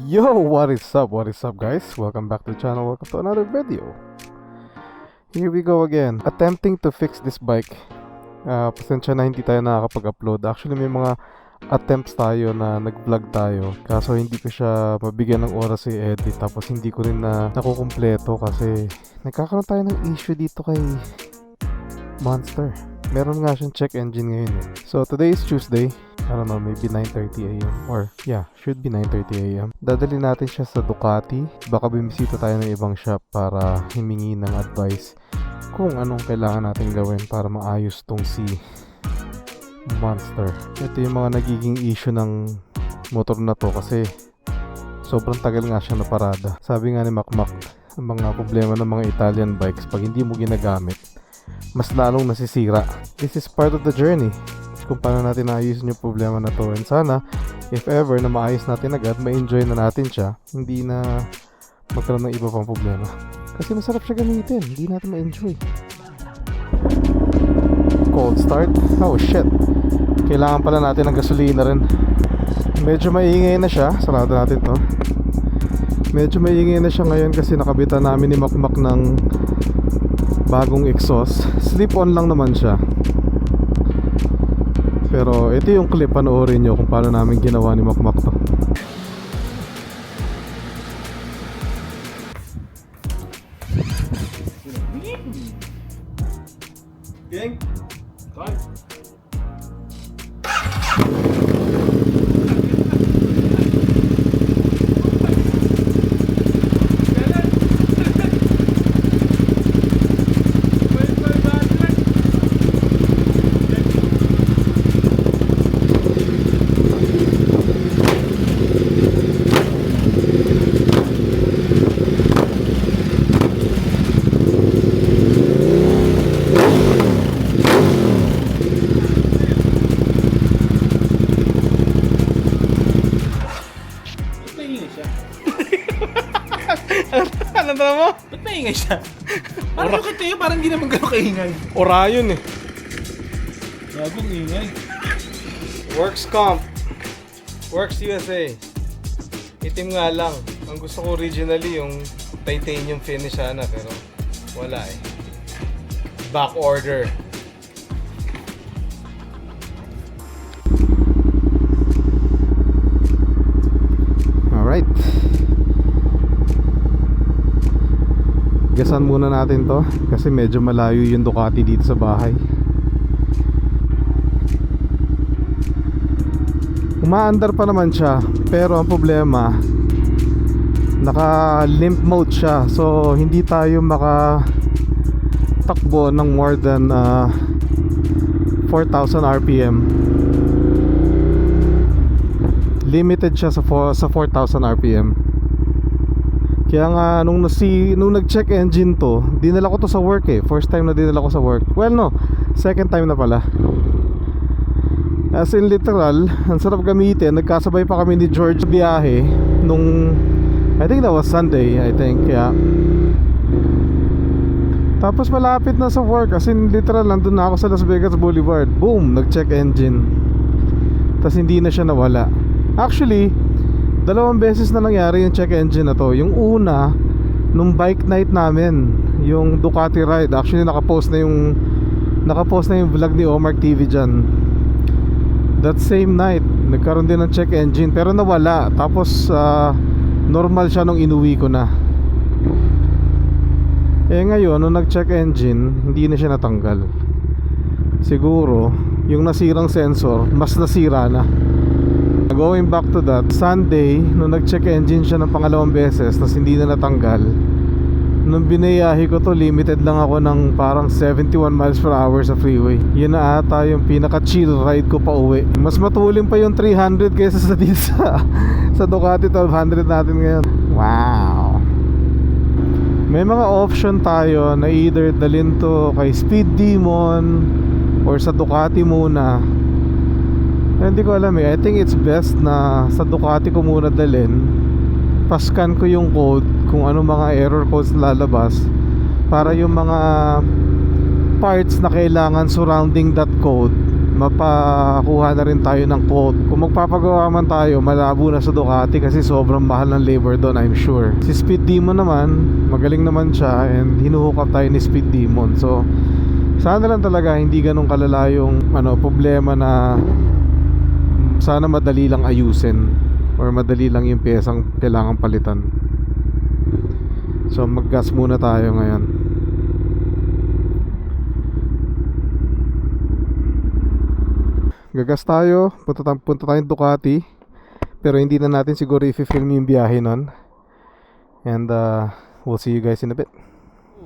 Yo, what is up? What is up, guys? Welcome back to the channel. Welcome to another video. Here we go again. Attempting to fix this bike. Pasensya na hindi tayo nakakapag-upload. Actually, may mga attempts tayo na nag-vlog tayo. Kaso hindi ko siya mabigyan ng oras i-edit. Tapos hindi ko rin na nakukumpleto kasi nagkakaroon tayo ng issue dito kay Monster. Meron nga siyang check engine ngayon eh. So today is Tuesday. I don't know, maybe 9:30 AM or yeah, should be 9:30 AM. Dadali natin siya sa Ducati. Baka bimisita tayo ng ibang shop para himingi ng advice kung anong kailangan natin gawin para maayos tong si Monster. Ito yung mga nagiging issue ng motor na to kasi sobrang tagal nga siya na parada. Sabi nga ni Macmac, ang mga problema ng mga Italian bikes pag hindi mo ginagamit, mas lalong nasisira. This is part of the journey kung paano natin naayusin yung problema na to. And sana, if ever na maayos natin agad, ma-enjoy na natin siya, hindi na magkaroon ng iba pang problema. Kasi masarap siya gamitin, hindi natin ma-enjoy. Cold start? Oh shit. Kailangan pala natin ng gasolina rin. Medyo maingay na siya. Sarado natin to. Medyo maingay na siya ngayon kasi nakabitan namin ni Macmac ng bagong exhaust. Slip-on lang naman siya. Pero ito yung clip, panoorin nyo kung paano namin ginawa ni Macmac to. Gang? Ano tama mo? Ba't maingay siya? Parang bakit tayo? Parang hindi naman gano'ng kaingay. Orayon eh. Gagong ingay. Works Comp. Works USA. Itim nga lang. Ang gusto ko originally yung titanium finish sana pero wala eh. Back order. Alright. Gasan muna natin to kasi medyo malayo yung Ducati dito sa bahay. Umaandar pa naman siya pero ang problema, naka limp mode siya, so hindi tayo makatakbo ng more than 4,000 RPM. Limited siya sa 4,000 RPM. Kaya nga nung nag-check engine to, dinala ko to sa work eh. First time na dinala ko sa work. Well no, second time na pala. As in literal, ang sarap gamitin. Nagkasabay pa kami ni George biyahe nung, I think that was Sunday, I think. Yeah. Tapos malapit na sa work. As in literal, nandun na ako sa Las Vegas Boulevard. Boom, nag-check engine. Tapos hindi na siya nawala. Actually, dalawang beses na nangyari yung check engine na to. Yung una, nung bike night namin, yung Ducati ride. Actually nakapost na yung vlog ni Omar TV dyan. That same night, nagkaroon din ng check engine pero nawala. Tapos normal siya nung inuwi ko na. Eh ngayon, nung nag-check engine, hindi na siya natanggal. Siguro, yung nasirang sensor, mas nasira na. Going back to that, Sunday, nung nag-check engine siya ng pangalawang beses tapos hindi na natanggal, nung binayahe ko to, limited lang ako ng parang 71 miles per hour sa freeway. Yun na ata yung pinaka-chill ride ko pa uwi. Mas matuling pa yung 300 kaysa sa sa Ducati 1200 natin ngayon. Wow! May mga option tayo na either dalhin to kay Speed Demon or sa Ducati muna. Hindi ko alam eh. I think it's best na sa Ducati ko muna dalhin. Pascan ko yung code kung ano mga error codes lalabas para yung mga parts na kailangan surrounding that code mapakuha na rin tayo ng quote. Kung magpapagawa man tayo, malabo na sa Ducati kasi sobrang mahal ng labor doon, I'm sure. Si Speed Demon naman, magaling naman siya, and hinuhook up tayo ni Speed Demon. So sana lang talaga hindi ganun kalala yung problema, na sana madali lang ayusin or madali lang yung piyesang kailangan palitan. So mag-gas muna tayo ngayon. Gagas tayo, punta tayong Ducati, pero hindi na natin siguro i-film yung biyahe nun. And we'll see you guys in a bit.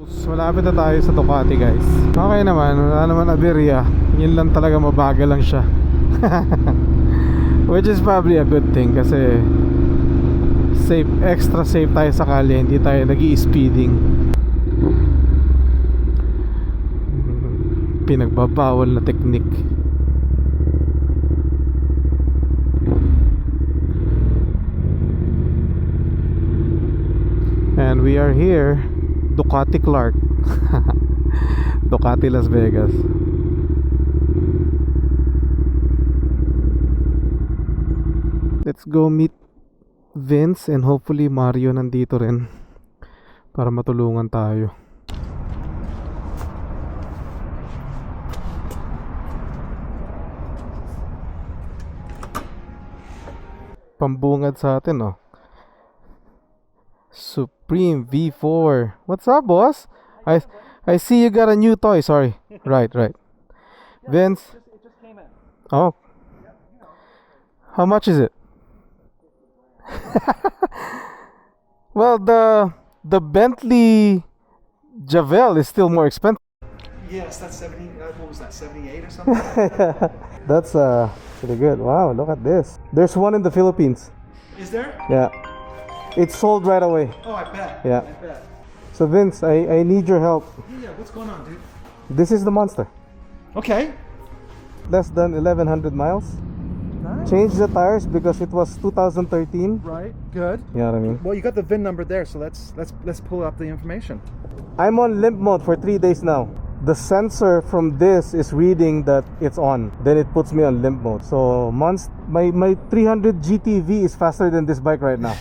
So, malapit na tayo sa Ducati, guys. Okay naman, wala naman aberya. Yun lang talaga, mabagal lang siya. Which is probably a good thing kasi safe, extra safe tayo sa kalye, hindi tayo nag-i-speeding. Pinagbabawal na technique. And we are here, Ducati Clark. Ducati Las Vegas. Let's go meet Vince, and hopefully Mario nandito rin para matulungan tayo. Pambungad sa atin, oh. Supreme V4. What's up, boss? I see you got a new toy. Sorry. Right. Vince. It just came in. Oh. How much is it? Well, the Bentley Javel is still more expensive. Yes, that's 70. What was that? 78 or something? That's pretty good. Wow, look at this. There's one in the Philippines. Is there? Yeah. It's sold right away. Oh, I bet. Yeah. I bet. So Vince, I need your help. Yeah, what's going on, dude? This is the Monster. Okay. Less than 1100 miles. Nice. Changed the tires because it was 2013. Right. Good. You know what I mean? Well, you got the VIN number there, so let's pull up the information. I'm on limp mode for 3 days now. The sensor from this is reading that it's on. Then it puts me on limp mode. So my 300 GTV is faster than this bike right now.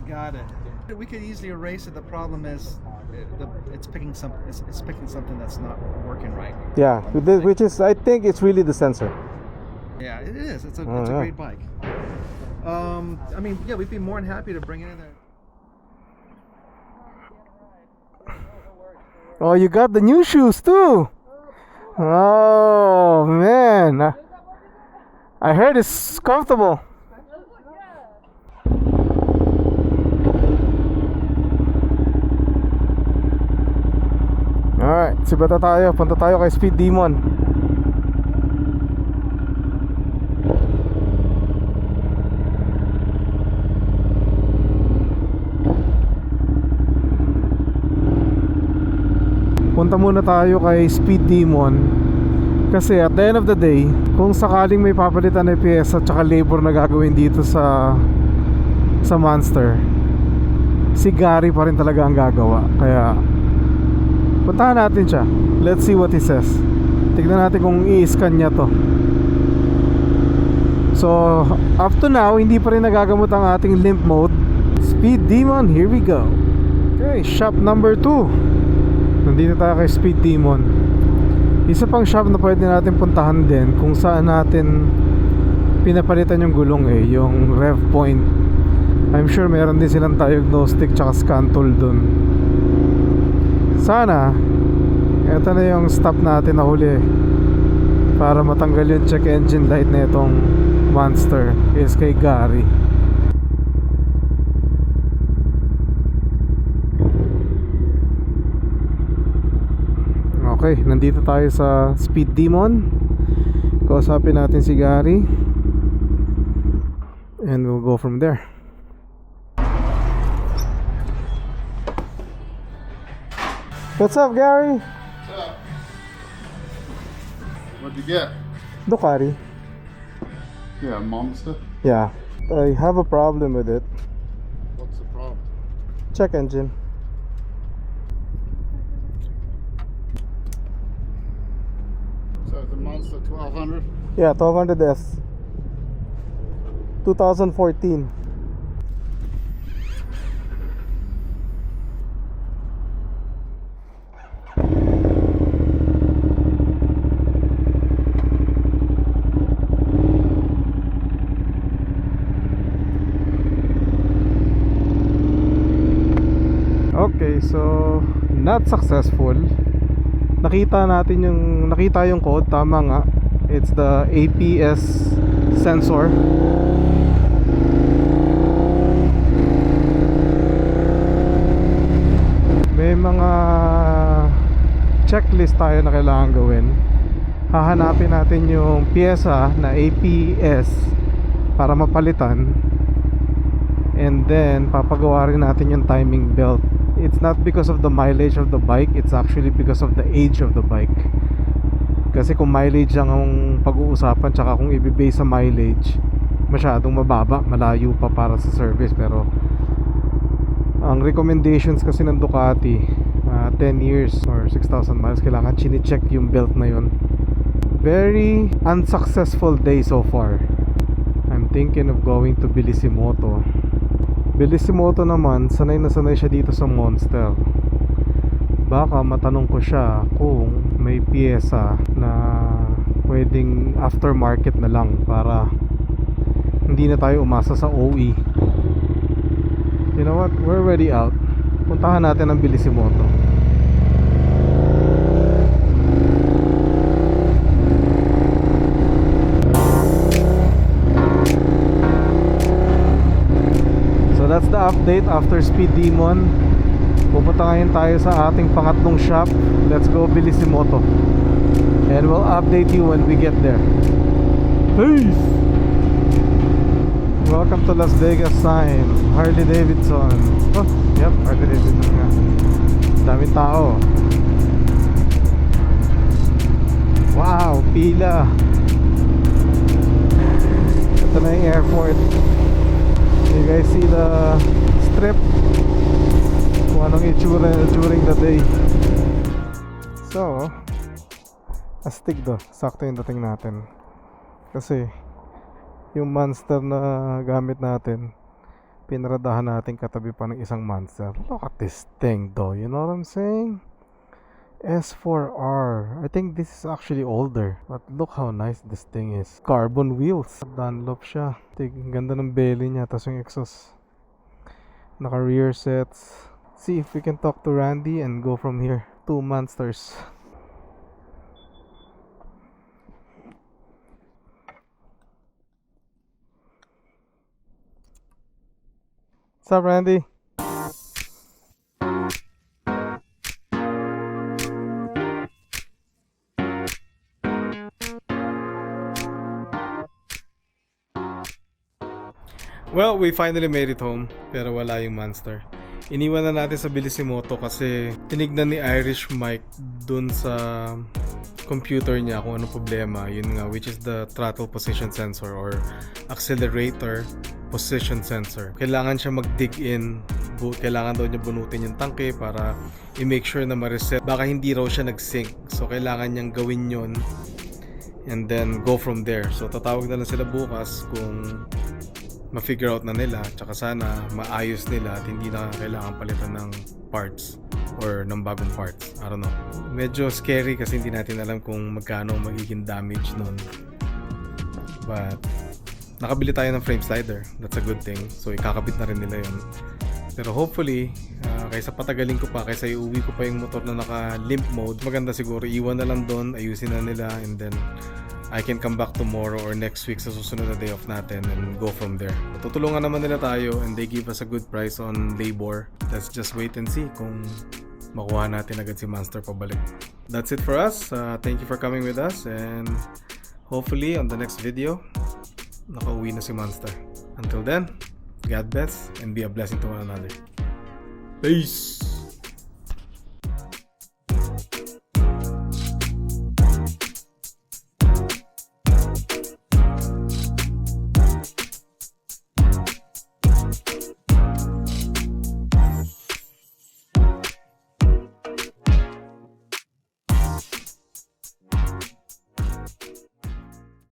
Got it. We could easily erase it. The problem is, it's picking something that's not working right. Yeah, which is, I think it's really the sensor. Yeah, it is. It's a yeah. great bike. I mean, yeah, we'd be more than happy to bring it in there. Oh, you got the new shoes too. Oh man, I heard it's comfortable. Alright, sibata tayo. Punta tayo kay Speed Demon. Punta muna tayo kay Speed Demon kasi at the end of the day, kung sakaling may papalitan na piyesa at saka labor na gagawin dito sa Monster, si Gary pa rin talaga ang gagawa. Kaya puntahan natin siya. Let's see what he says. Tignan natin kung i-scan niya to. So up to now, hindi pa rin nagagamot ang ating limp mode. Speed Demon, here we go. Okay, shop number 2. Nandito tayo kay Speed Demon. Isa pang shop na pwede natin puntahan din, kung saan natin pinapalitan yung gulong, yung rev point. I'm sure meron din silang diagnostic tsaka scan tool dun. Sana eto na yung stop natin na huli para matanggal yung check engine light na itong Monster is kay Gary. Okay, nandito tayo sa Speed Demon. Kausapin natin si Gary and we'll go from there. What's up, Gary? What's up? What'd you get? Ducati. Yeah, Monster. Yeah, I have a problem with it. What's the problem? Check engine. So 1200. Yeah, 1200S. 2014. Okay, so not successful. Nakita yung code, tama nga. It's the APS sensor. May mga checklist tayo na kailangan gawin. Hahanapin natin yung pyesa na APS para mapalitan. And then papagawa rin natin yung timing belt. It's not because of the mileage of the bike, it's actually because of the age of the bike. Kasi kung mileage lang ang pag-uusapan, tsaka kung i-base sa mileage, masyadong mababa, malayo pa para sa service. Pero ang recommendations kasi ng Ducati, 10 years or 6,000 miles, kailangan chine-check yung belt na yun. Very unsuccessful day so far. I'm thinking of going to Bellissimoto. Bellissimoto naman, sanay na sanay siya dito sa Monster. Baka matanong ko siya kung may pyesa na pwedeng aftermarket na lang para hindi na tayo umasa sa OE. You know what? We're already out. Puntahan natin ang Bellissimoto. So that's the update after Speed Demon. Pupunta ngayon tayo sa ating pangatlong shop. Let's go Bellissimoto. And we'll update you when we get there. Peace! Welcome to Las Vegas sign. Harley Davidson. Oh, yep, Harley Davidson nga. Daming tao. Wow, pila. Ito na yung airport. You guys see the strip? Kung anong itsura during the day. So, astig do. Sakto yung dating natin. Kasi yung Monster na gamit natin, pinaradahan natin katabi pa ng isang Monster. Look at this thing though, you know what I'm saying? S4R. I think this is actually older, but look how nice this thing is. Carbon wheels. Dunlop siya. Ang ganda ng belly niya. Tapos yung exhaust, naka rear sets. See if we can talk to Randy and go from here. 2 Monsters. What's up, Randy? Well, we finally made it home, pero wala yung Monster. Iniwan na natin sa Bellissimoto kasi tinignan ni Irish Mike dun sa computer niya kung ano problema. Yun nga, which is the throttle position sensor or accelerator position sensor. Kailangan siya mag-dig in. Kailangan daw niya bunutin yung tangke para i-make sure na ma-reset. Baka hindi raw siya nag-sync. So, kailangan niyang gawin yun and then go from there. So, tatawag na lang sila bukas kung ma-figure out na nila, tsaka sana maayos nila at hindi na kailangan palitan ng parts or ng bagong parts. I don't know. Medyo scary kasi hindi natin alam kung magkano magiging damage nun. But nakabili tayo ng frame slider. That's a good thing. So ikakabit na rin nila yun. Pero hopefully, kaysa patagalin ko pa, kaysa iuwi ko pa yung motor na naka limp mode, maganda siguro iwan na lang doon, ayusin na nila, and then I can come back tomorrow or next week sa susunod na day off natin and go from there. Tutulungan naman nila tayo and they give us a good price on labor. Let's just wait and see kung makuha natin agad si Monster pabalik. That's it for us. Thank you for coming with us and hopefully on the next video, nakauwi na si Monster. Until then, God bless and be a blessing to one another. Peace!